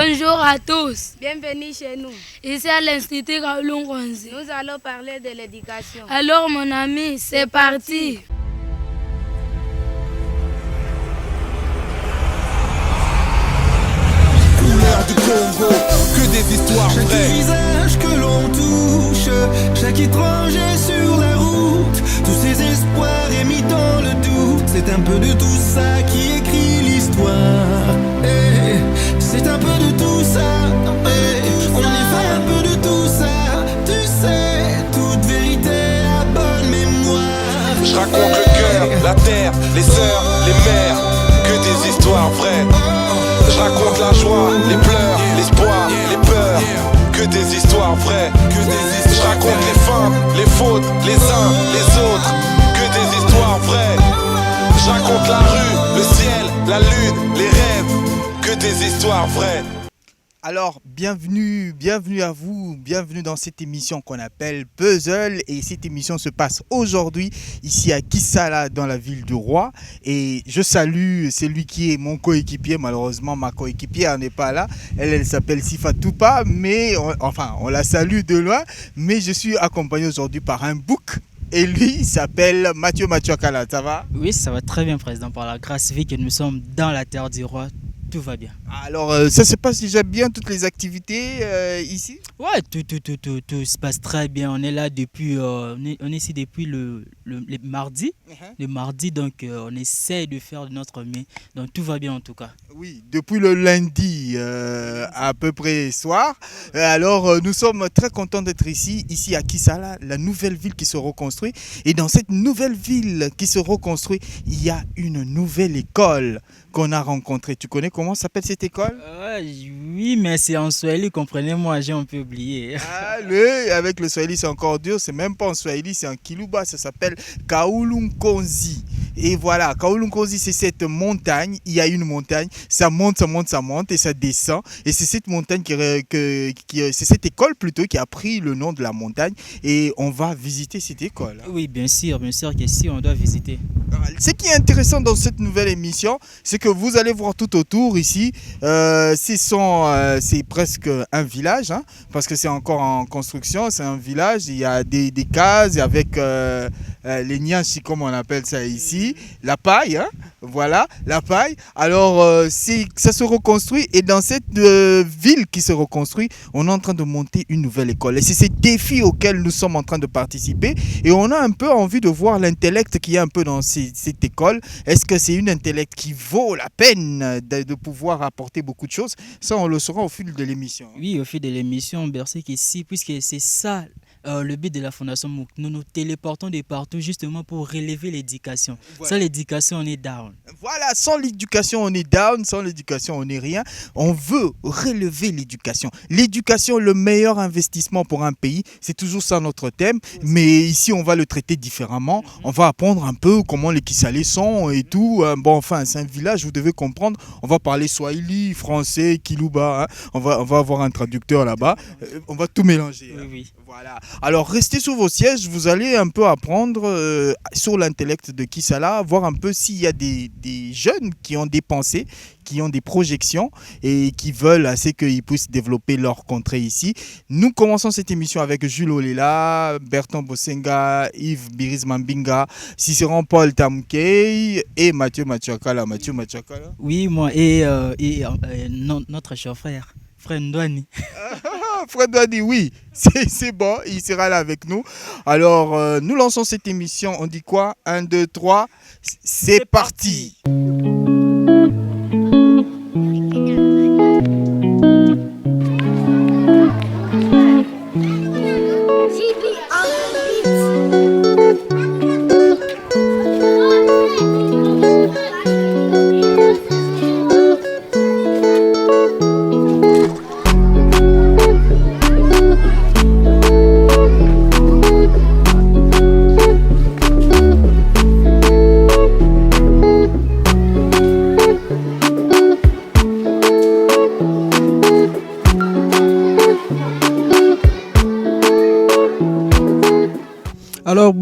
Bonjour à tous. Bienvenue chez nous. Ici à l'Institut Kowloon Konzi. Nous allons parler de l'éducation. Alors mon ami, c'est parti. Couleur du Congo, que des histoires vraies. Chaque visage que l'on touche, chaque étranger sur la route, tous ces espoirs émis dans le doute, c'est un peu de tout ça qui écrit l'histoire. Hey, c'est un peu de tout ça. Hey, on y fait un peu de tout ça. Tu sais, toute vérité à bonne mémoire. Je raconte le cœur, la terre, les sœurs, les mères, que des histoires vraies. Je raconte la joie, les pleurs, l'espoir, les peurs, que des histoires vraies. Je raconte les femmes, les fautes, les uns, les autres, que des histoires vraies. Je raconte la rue, le ciel, la lune, les rêves, que des histoires vraies. Alors, bienvenue à vous, bienvenue dans cette émission qu'on appelle Puzzle. Et cette émission se passe aujourd'hui ici à Kissala dans la ville du Roi. Et je salue celui qui est mon coéquipier. Malheureusement, ma coéquipière n'est pas là. Elle s'appelle Sifa Toupa, mais on la salue de loin. Mais je suis accompagné aujourd'hui par un bouc. Et lui, il s'appelle Mathieu Kala. Ça va? Oui, ça va très bien, Président. Par la grâce, vu que nous sommes dans la terre du Roi, tout va bien. Alors, ça se passe déjà bien, toutes les activités ici? Ouais, tout se passe très bien. On est là depuis, on est ici depuis le mardi. Le mardi, donc on essaie de faire de notre mieux. Donc tout va bien en tout cas. Oui, depuis le lundi à peu près soir. Alors, nous sommes très contents d'être ici à Kissala, la nouvelle ville qui se reconstruit. Et dans cette nouvelle ville qui se reconstruit, il y a une nouvelle école qu'on a rencontrée. Tu connais comment s'appelle cette école? Oui, mais c'est en Swahili, comprenez-moi, j'ai un peu oublié. Avec le Swahili, c'est encore dur. C'est même pas en Swahili, c'est en Kiluba. Ça s'appelle Kowloon Konzi. Et voilà, Kowloon Konzi, c'est cette montagne. Il y a une montagne, ça monte et ça descend. Et c'est cette montagne c'est cette école plutôt qui a pris le nom de la montagne. Et on va visiter cette école. Oui, bien sûr que si, on doit visiter. Ce qui est intéressant dans cette nouvelle émission, c'est que vous allez voir tout autour ici, c'est presque un village, hein, parce que c'est encore en construction, c'est un village, il y a des cases avec les nyanchi, comme on appelle ça ici, la paille, hein, voilà, la paille. Alors, ça se reconstruit et dans cette ville qui se reconstruit, on est en train de monter une nouvelle école. Et c'est ces défis auxquels nous sommes en train de participer et on a un peu envie de voir l'intellect qui est un peu dans cette école. Est-ce que c'est une intellect qui vaut la peine de pouvoir apporter beaucoup de choses? Ça, on le saura au fil de l'émission. Oui, au fil de l'émission, Bercy ici, puisque c'est ça le but de la Fondation MOOC. Nous nous téléportons de partout justement pour relever l'éducation. Voilà. Sans l'éducation, on est down. Voilà, sans l'éducation, on est down. Sans l'éducation, on n'est rien. On veut relever l'éducation. L'éducation, le meilleur investissement pour un pays. C'est toujours ça notre thème. Mais ici, on va le traiter différemment. On va apprendre un peu comment les Kissalais sont et tout. Bon, enfin, c'est un village, vous devez comprendre. On va parler Swahili, français, Kiluba. Hein. On va avoir un traducteur là-bas. On va tout mélanger. Oui, oui. Voilà. Alors, restez sur vos sièges. Vous allez un peu apprendre sur l'intellect de Kissala, voir un peu s'il y a des jeunes qui ont des pensées, qui ont des projections et qui veulent assez qu'ils puissent développer leur contrée ici. Nous commençons cette émission avec Jules Olela, Bertrand Bosenga, Yves Biris Mambinga, Cicéron Paul Tamkei et Mathieu Kala. Mathieu Kala. Oui, moi et notre cher frère Ndouani. Frère Ndouani, oui, c'est bon, il sera là avec nous. Alors, nous lançons cette émission. On dit quoi? 1, 2, 3, c'est parti.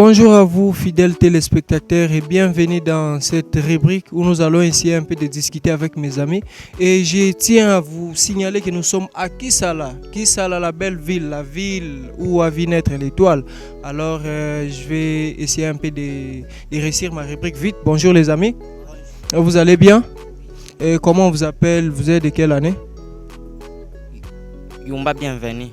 Bonjour à vous, fidèles téléspectateurs, et bienvenue dans cette rubrique où nous allons essayer un peu de discuter avec mes amis. Et je tiens à vous signaler que nous sommes à Kisala. Kisala, la belle ville, la ville où a vu naître l'étoile. Alors, je vais essayer un peu de réussir ma rubrique vite. Bonjour les amis, vous allez bien? Et comment on vous appelle? Vous êtes de quelle année? Yumba, bienvenue.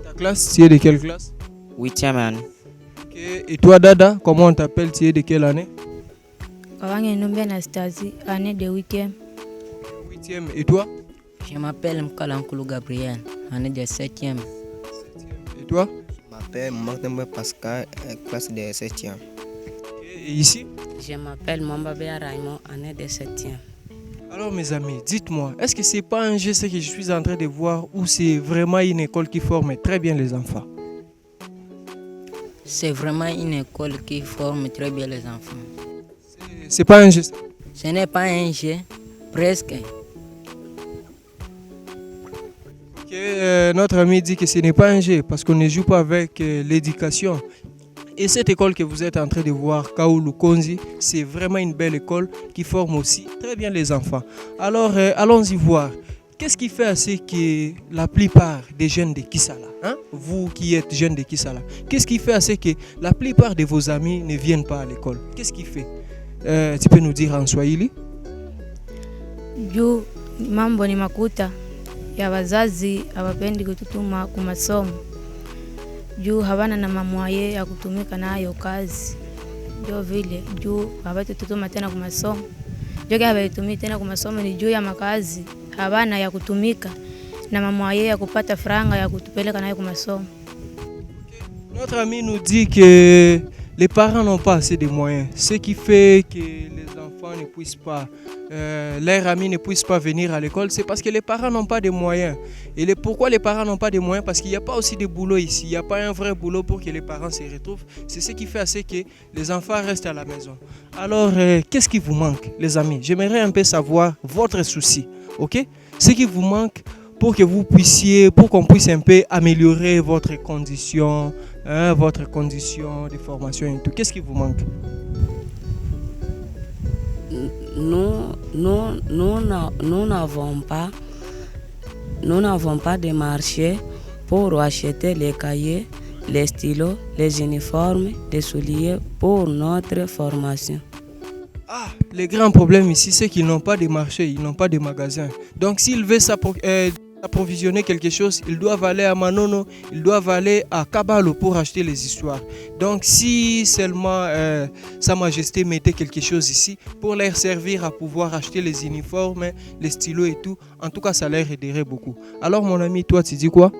Ta classe, tu es de quelle classe? 8e année. Okay. Et toi Dada, comment on t'appelle? Tu es de quelle année? Kawange Nombe Anastasie, année de 8e. 8e. Et toi? Je m'appelle Mkalankulu Gabriel, année de 7e. Et toi? Je m'appelle Martin Pascal, classe de 7e. Et ici? Je m'appelle Mambabea Raymond, année de 7e. Alors mes amis, dites-moi, est-ce que c'est pas un geste que je suis en train de voir ou c'est vraiment une école qui forme très bien les enfants? C'est vraiment une école qui forme très bien les enfants. C'est pas un geste? Ce n'est pas un jeu, presque. Okay, notre ami dit que ce n'est pas un jeu parce qu'on ne joue pas avec l'éducation. Et cette école que vous êtes en train de voir, Kaoulou Konzi, c'est vraiment une belle école qui forme aussi très bien les enfants. Alors, allons-y voir. Qu'est-ce qui fait assez que la plupart des jeunes de Kisala, vous qui êtes jeunes de Kisala, qu'est-ce qui fait assez que la plupart de vos amis ne viennent pas à l'école? Qu'est-ce qui fait? Tu peux nous dire en Swahili? Juu mambo ni makuta ya wazazi hawapendi kututuma kwa masomo. Juu hawana na mamwaye ya kutumika nayo kazi. Ndio vile juu hawatutuma tena kwa masomo. Joga hawatumii tena kwa masomo ni juu ya makazi. Habana ya kutumika na mamwaye ya kupata franga ya kutupeleka nayo kwa masomo. Notre ami nous dit que les parents n'ont pas assez de moyens, ce qui fait que les enfants ne puissent pas, leurs amis ne puissent pas venir à l'école, c'est parce que les parents n'ont pas de moyens. Et pourquoi les parents n'ont pas de moyens? Parce qu'il n'y a pas aussi de boulot ici, il n'y a pas un vrai boulot pour que les parents se retrouvent. C'est ce qui fait assez que les enfants restent à la maison. Alors, qu'est-ce qui vous manque, les amis? J'aimerais un peu savoir votre souci, ok? Ce qui vous manque pour que vous puissiez, pour qu'on puisse un peu améliorer votre condition de formation et tout. Qu'est-ce qui vous manque? Nous n'avons pas de marché pour acheter les cahiers, les stylos, les uniformes, les souliers pour notre formation. Ah, le grand problème ici, c'est qu'ils n'ont pas de marché, ils n'ont pas de magasin. Donc s'ils veulent approvisionner quelque chose, ils doivent aller à Manono, ils doivent aller à Kabalo pour acheter les histoires. Donc si seulement Sa Majesté mettait quelque chose ici pour leur servir à pouvoir acheter les uniformes, les stylos et tout, en tout cas ça leur aiderait beaucoup. Alors mon ami, toi tu dis quoi?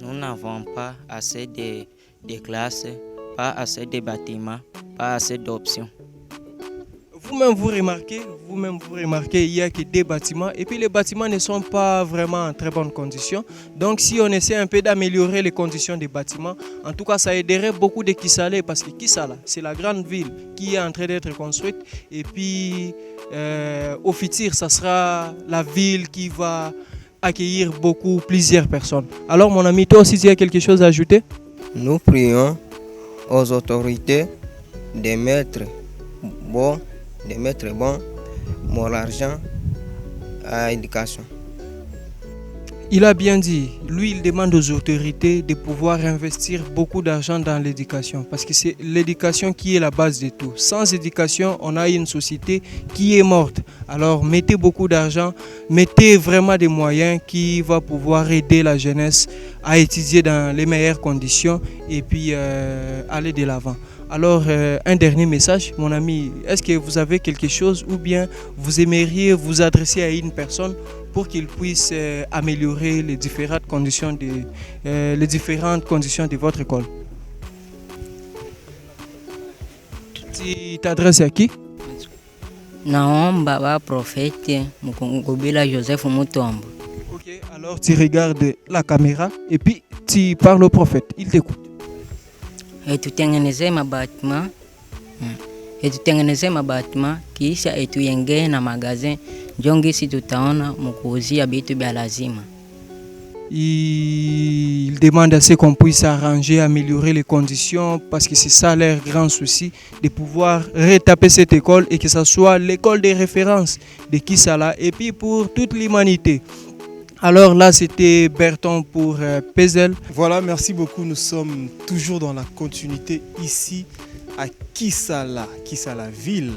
Nous n'avons pas assez de classes, pas assez de bâtiments, pas assez d'options. Vous-même vous remarquez, il n'y a que des bâtiments et puis les bâtiments ne sont pas vraiment en très bonnes conditions. Donc si on essaie un peu d'améliorer les conditions des bâtiments, en tout cas ça aiderait beaucoup de Kisala parce que Kisala c'est la grande ville qui est en train d'être construite et puis au futur ça sera la ville qui va accueillir plusieurs personnes. Alors mon ami, toi aussi tu as quelque chose à ajouter? Nous prions aux autorités de mettre bon mon argent à l'éducation. Il a bien dit, lui il demande aux autorités de pouvoir investir beaucoup d'argent dans l'éducation parce que c'est l'éducation qui est la base de tout. Sans éducation, on a une société qui est morte. Alors mettez beaucoup d'argent, mettez vraiment des moyens qui vont pouvoir aider la jeunesse à étudier dans les meilleures conditions et puis aller de l'avant. Alors, un dernier message, mon ami, est-ce que vous avez quelque chose ou bien vous aimeriez vous adresser à une personne pour qu'il puisse améliorer les différentes conditions de votre école? Tu t'adresses à qui? Naomba ba prophète Mukungubila Joseph Mutombo. Ok, alors tu regardes la caméra et puis tu parles au prophète, il t'écoute. Tutengeneze mabatima kisha etuyengee na magazin njongisi tutaona mukuuzia bitu bya lazima. Ils demandent à ce qu'on puisse arranger, améliorer les conditions, parce que c'est ça leur grand souci, de pouvoir retaper cette école et que ce soit l'école de référence de Kisala et puis pour toute l'humanité. Alors là, c'était Berton pour Pezel. Voilà, merci beaucoup. Nous sommes toujours dans la continuité ici à Kisala ville.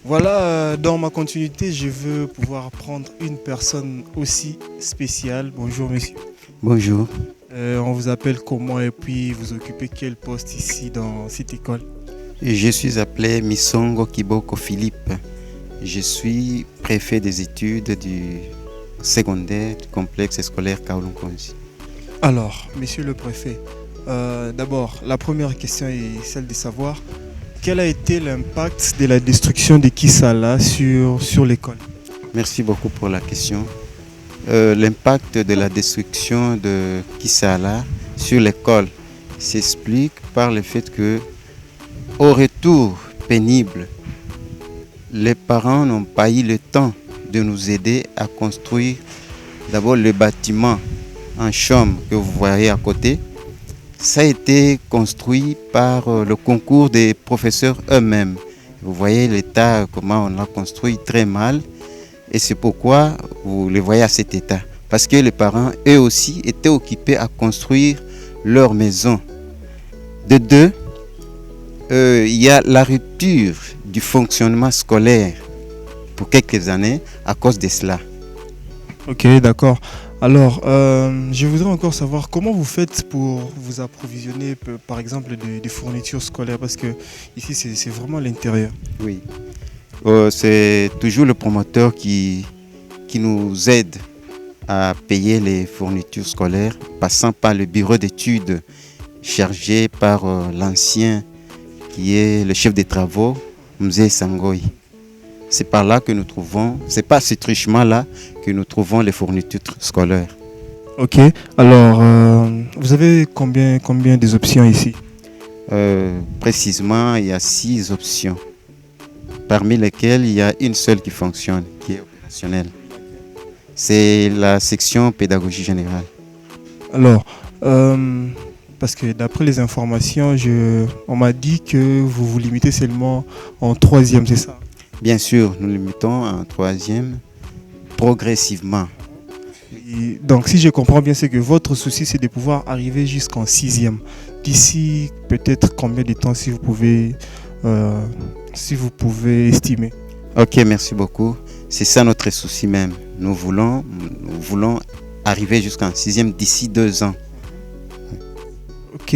Voilà, dans ma continuité, je veux pouvoir prendre une personne aussi spéciale. Bonjour monsieur. Bonjour. On vous appelle comment et puis vous occupez quel poste ici dans cette école? Je suis appelé Misongo Kiboko Philippe. Je suis préfet des études du secondaire du complexe scolaire Kaolunkonzi. Alors, monsieur le préfet, d'abord, la première question est celle de savoir quel a été l'impact de la destruction de Kisala sur l'école? Merci beaucoup pour la question. L'impact de la destruction de Kisala sur l'école s'explique par le fait que, au retour pénible, les parents n'ont pas eu le temps de nous aider à construire d'abord le bâtiment en chambre que vous voyez à côté. Ça a été construit par le concours des professeurs eux-mêmes. Vous voyez l'état, comment on l'a construit très mal. Et c'est pourquoi vous les voyez à cet état. Parce que les parents, eux aussi, étaient occupés à construire leur maison. De deux, il y a la rupture du fonctionnement scolaire pour quelques années à cause de cela. Ok, d'accord. Alors, je voudrais encore savoir comment vous faites pour vous approvisionner, par exemple, des fournitures scolaires, parce que ici, c'est vraiment l'intérieur. Oui, c'est toujours le promoteur qui nous aide à payer les fournitures scolaires, passant par le bureau d'études chargé par l'ancien qui est le chef des travaux, Mzee Sangoy. C'est par là que nous trouvons, c'est par ce truchement-là que nous trouvons les fournitures scolaires. Ok, alors vous avez combien des options ici? Précisément, il y a 6 options, parmi lesquelles il y a une seule qui fonctionne, qui est opérationnelle. C'est la section pédagogie générale. Alors, parce que d'après les informations, on m'a dit que vous vous limitez seulement en 3e, c'est ça? Bien sûr, nous limitons en 3e progressivement. Et donc, si je comprends bien, c'est que votre souci, c'est de pouvoir arriver jusqu'en 6e. D'ici peut-être combien de temps, si vous pouvez estimer? Ok, merci beaucoup. C'est ça notre souci même. Nous voulons arriver jusqu'en 6e d'ici 2 ans. Ok,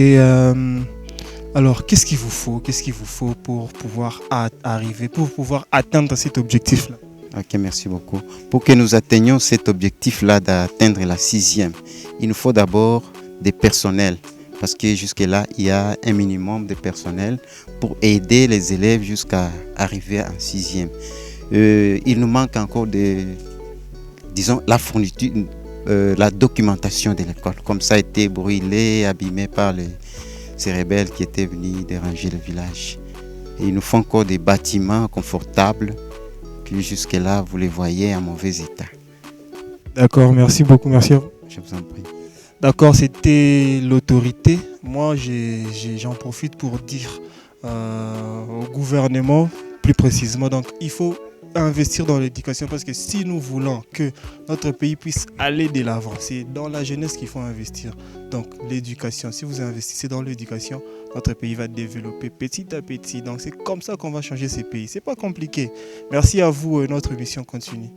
alors qu'est-ce qu'il vous faut? Qu'est-ce qu'il vous faut pour pouvoir arriver, pour pouvoir atteindre cet objectif-là? Ok, merci beaucoup. Pour que nous atteignions cet objectif-là d'atteindre la 6e, il nous faut d'abord des personnels. Parce que jusque-là, il y a un minimum de personnel pour aider les élèves jusqu'à arriver en 6e. Il nous manque encore la fourniture, la documentation de l'école. Comme ça a été brûlé, abîmé par ces rebelles qui étaient venus déranger le village. Et il nous faut encore des bâtiments confortables qui jusque-là, vous les voyez en mauvais état. D'accord, merci beaucoup, merci à vous. Je vous en prie. D'accord, c'était l'autorité. Moi, j'en profite pour dire au gouvernement, plus précisément, donc il faut investir dans l'éducation parce que si nous voulons que notre pays puisse aller de l'avant, c'est dans la jeunesse qu'il faut investir. Donc l'éducation, si vous investissez dans l'éducation, notre pays va développer petit à petit. Donc c'est comme ça qu'on va changer ces pays. C'est pas compliqué. Merci à vous, notre mission continue.